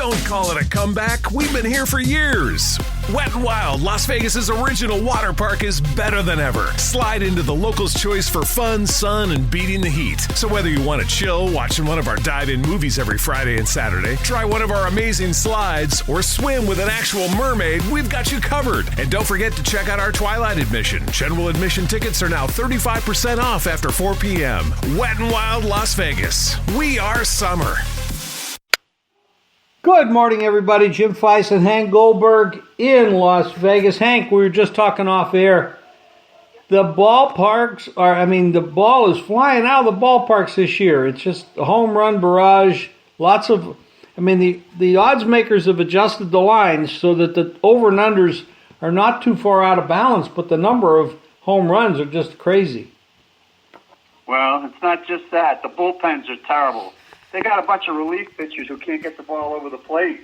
Don't call it a comeback. We've been here for years. Wet n Wild, Las Vegas's original water park, is better than ever. Slide into the locals' choice for fun, sun, and beating the heat. So whether you want to chill, watching one of our dive-in movies every Friday and Saturday, try one of our amazing slides, or swim with an actual mermaid, we've got you covered. And don't forget to check out our Twilight admission. General admission tickets are now 35% off after 4 p.m. Wet n Wild, Las Vegas. We are summer. Good morning, everybody. Jim Feist and Hank Goldberg in Las Vegas. Hank, we were just talking off air. The ballparks the ball is flying out of the ballparks this year. It's just a home run barrage. The odds makers have adjusted the lines so that the over and unders are not too far out of balance, but the number of home runs are just crazy. Well, it's not just that. The bullpens are terrible. They got a bunch of relief pitchers who can't get the ball over the plate.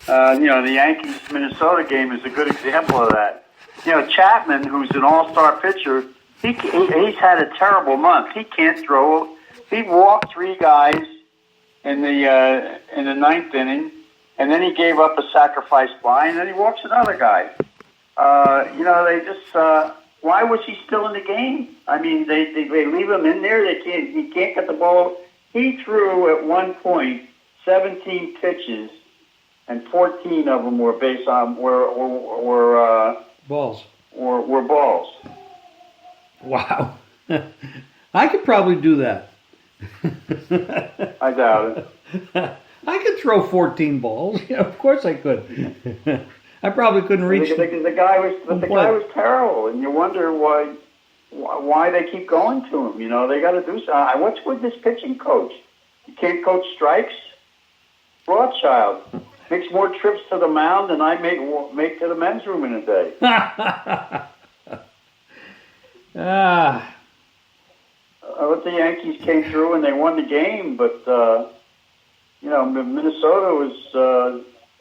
The Yankees-Minnesota game is a good example of that. Chapman, who's an all-star pitcher, he's had a terrible month. He can't throw. He walked 3 guys in the ninth inning, and then he gave up a sacrifice fly, and then he walks another guy. Why was he still in the game? They leave him in there. He can't get the ball. He threw at one point 17 pitches, and 14 of them were balls. Were balls. Wow, I could probably do that. I doubt it. I could throw 14 balls. Yeah, of course I could. I probably couldn't reach. The guy was terrible, and you wonder why they keep going to him. They got to do something. What's with this pitching coach? You can't coach strikes? Rothschild makes more trips to the mound than I make to the men's room in a day. The Yankees came through and they won the game, but Minnesota was.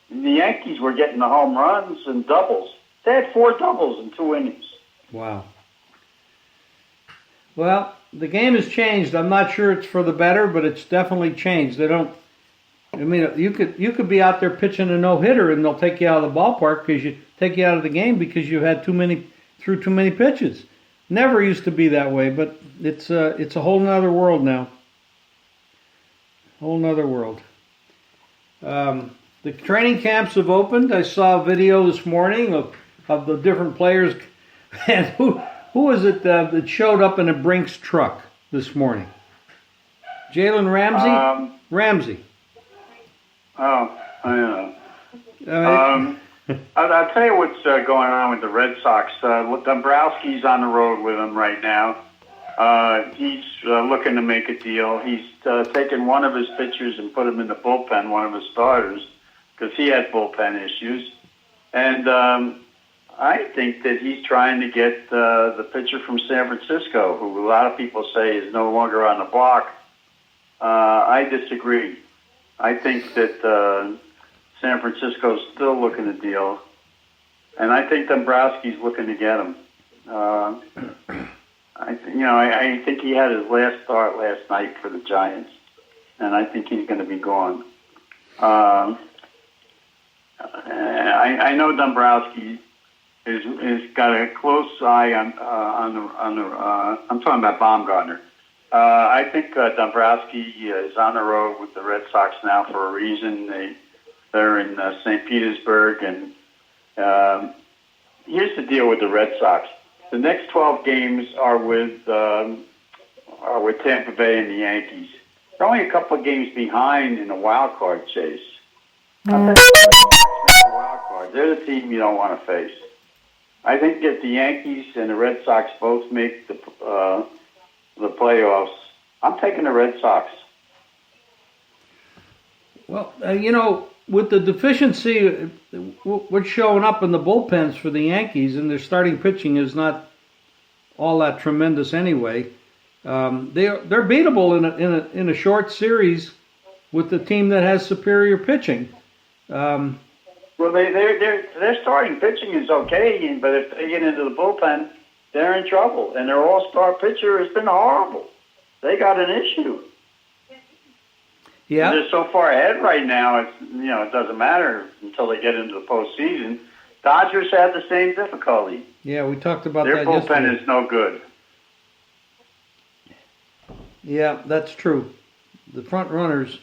The Yankees were getting the home runs and doubles. They had 4 doubles in 2 innings. Wow. Well, the game has changed. I'm not sure it's for the better, but it's definitely changed. You could be out there pitching a no-hitter and they'll take you out of the ballpark take you out of the game because you had threw too many pitches. Never used to be that way, but it's a whole nother world now. Whole nother world. The training camps have opened. I saw a video this morning of the different players. And who was it that showed up in a Brinks truck this morning? Jalen Ramsey? Ramsey. Oh, I don't know. I'll tell you what's going on with the Red Sox. Dombrowski's on the road with them right now. He's looking to make a deal. He's taken one of his pitchers and put him in the bullpen, one of his starters, because he had bullpen issues. And I think that he's trying to get the pitcher from San Francisco, who a lot of people say is no longer on the block. I disagree. I think that San Francisco's still looking to deal, and I think Dombrowski's looking to get him. I think he had his last start last night for the Giants, and I think he's going to be gone. I know Dombrowski is got a close eye on the. I'm talking about Baumgartner. I think Dombrowski is on the road with the Red Sox now for a reason. They're in St. Petersburg, and here's the deal with the Red Sox. The next 12 games are with Tampa Bay and the Yankees. They're only a couple of games behind in the wild card chase. They're the team you don't want to face. I think if the Yankees and the Red Sox both make the playoffs, I'm taking the Red Sox. Well, with the deficiency, what's showing up in the bullpens for the Yankees, and their starting pitching is not all that tremendous anyway. They're beatable in a short series with the team that has superior pitching. Well, their starting pitching is okay, but if they get into the bullpen, they're in trouble. And their all-star pitcher has been horrible. They got an issue. Yeah. They're so far ahead right now, it doesn't matter until they get into the postseason. Dodgers have the same difficulty. Yeah, we talked about Their that bullpen yesterday. is no good. Yeah, that's true. The front runners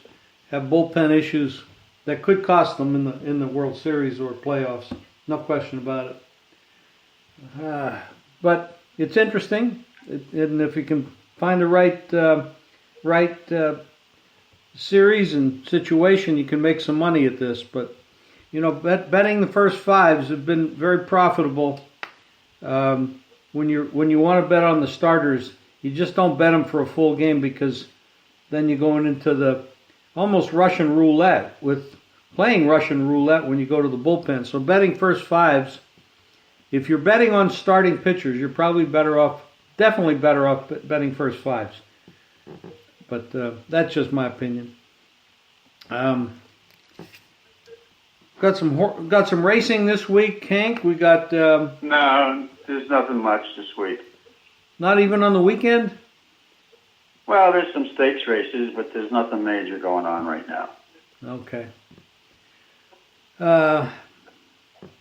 have bullpen issues that could cost them in the World Series or playoffs. No question about it. But it's interesting, and if you can find the right series and situation, you can make some money at this. But betting the first fives have been very profitable. When you want to bet on the starters, you just don't bet them for a full game, because then you're going into the almost Russian roulette with playing Russian roulette when you go to the bullpen. So betting first fives, if you're betting on starting pitchers, you're probably definitely better off betting first fives. But that's just my opinion. Got some racing this week, Hank. We got No, there's nothing much this week. Not even on the weekend? Well, there's some stakes races, but there's nothing major going on right now. Okay.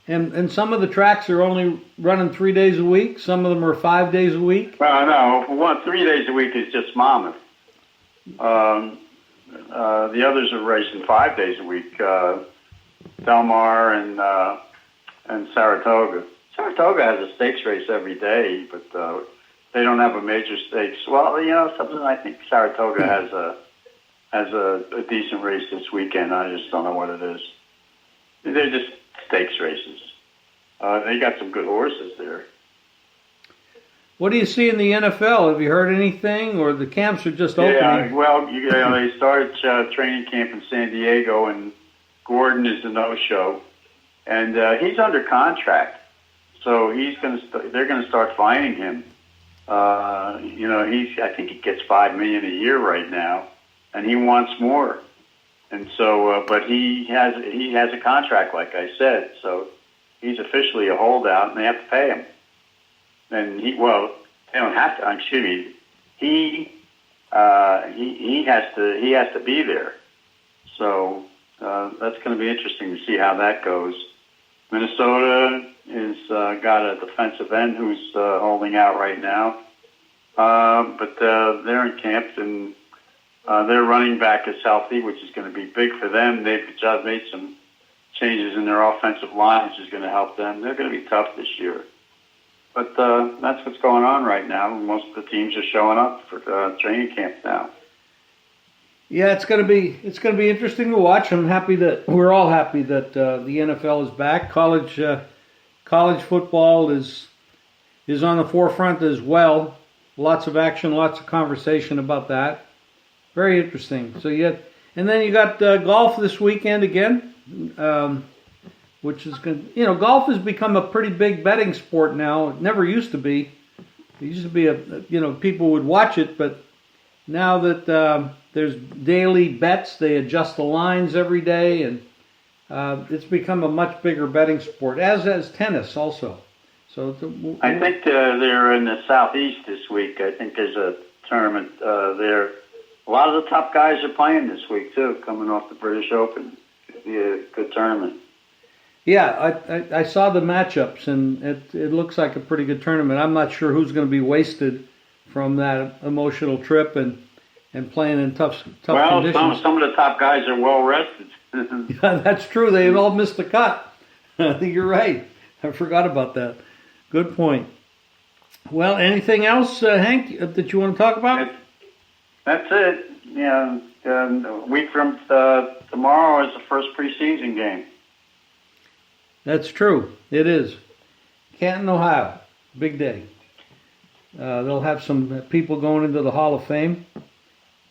And some of the tracks are only running 3 days a week. Some of them are 5 days a week. Well, no, 3 days a week is just Monmouth. The others are racing 5 days a week. Del Mar and Saratoga. Saratoga has a stakes race every day, but they don't have a major stakes. Well, something I think Saratoga has a decent race this weekend. I just don't know what it is. They're just stakes races. They got some good horses there. What do you see in the NFL? Have you heard anything, or the camps are just opening? Yeah, well, they started training camp in San Diego, and Gordon is a no-show, and he's under contract, so they're going to start fining him. I think he gets $5 million a year right now, and he wants more. And so, but he has a contract, like I said, so he's officially a holdout, and they have to pay him. And they don't have to. Excuse me. He has to be there. So that's going to be interesting to see how that goes. Minnesota is got a defensive end who's holding out right now, but they're in camp, and their running back is healthy, which is going to be big for them. They've just made some changes in their offensive line, which is going to help them. They're going to be tough this year. But that's what's going on right now. Most of the teams are showing up for training camp now. Yeah, it's going to be interesting to watch. We're all happy that the NFL is back. College football is on the forefront as well. Lots of action, lots of conversation about that. Very interesting. So and then you got golf this weekend again, which is going. Golf has become a pretty big betting sport now. It never used to be. It used to be people would watch it, but now that there's daily bets, they adjust the lines every day, and it's become a much bigger betting sport, as has tennis also. So I think they're in the Southeast this week. I think there's a tournament there. A lot of the top guys are playing this week too, coming off the British Open. It'll be a good tournament. Yeah, I saw the matchups, and it looks like a pretty good tournament. I'm not sure who's going to be wasted from that emotional trip and playing in tough conditions. Well, some of the top guys are well rested. Yeah, that's true. They've all missed the cut. I think you're right. I forgot about that. Good point. Well, anything else, Hank, that you want to talk about? That's it. Yeah, a week from tomorrow is the first preseason game. That's true. It is. Canton, Ohio. Big day. They'll have some people going into the Hall of Fame.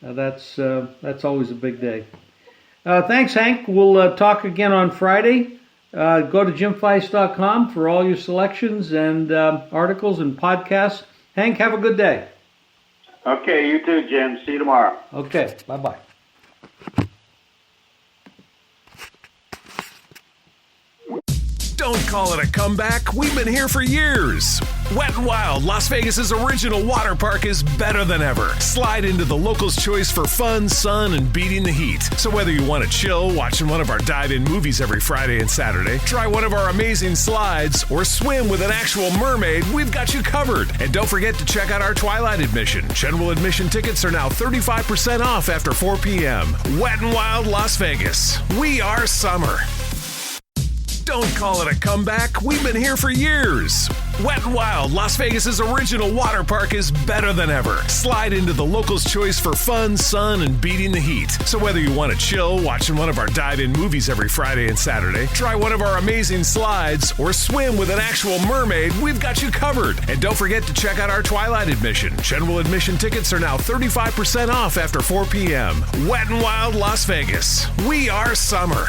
That's always a big day. Thanks, Hank. We'll talk again on Friday. Go to jimfeist.com for all your selections and articles and podcasts. Hank, have a good day. Okay, you too, Jim. See you tomorrow. Okay, bye-bye. Don't call it a comeback. We've been here for years. Wet n Wild, Las Vegas's original water park, is better than ever. Slide into the locals' choice for fun, sun, and beating the heat. So whether you want to chill, watching one of our dive-in movies every Friday and Saturday, try one of our amazing slides, or swim with an actual mermaid, we've got you covered. And don't forget to check out our Twilight admission. General admission tickets are now 35% off after 4 p.m. Wet n Wild, Las Vegas. We are summer. Don't call it a comeback. We've been here for years. Wet n Wild, Las Vegas's original water park, is better than ever. Slide into the locals' choice for fun, sun, and beating the heat. So whether you want to chill, watching one of our dive-in movies every Friday and Saturday, try one of our amazing slides, or swim with an actual mermaid, we've got you covered. And don't forget to check out our Twilight admission. General admission tickets are now 35% off after 4 p.m. Wet n Wild, Las Vegas. We are summer.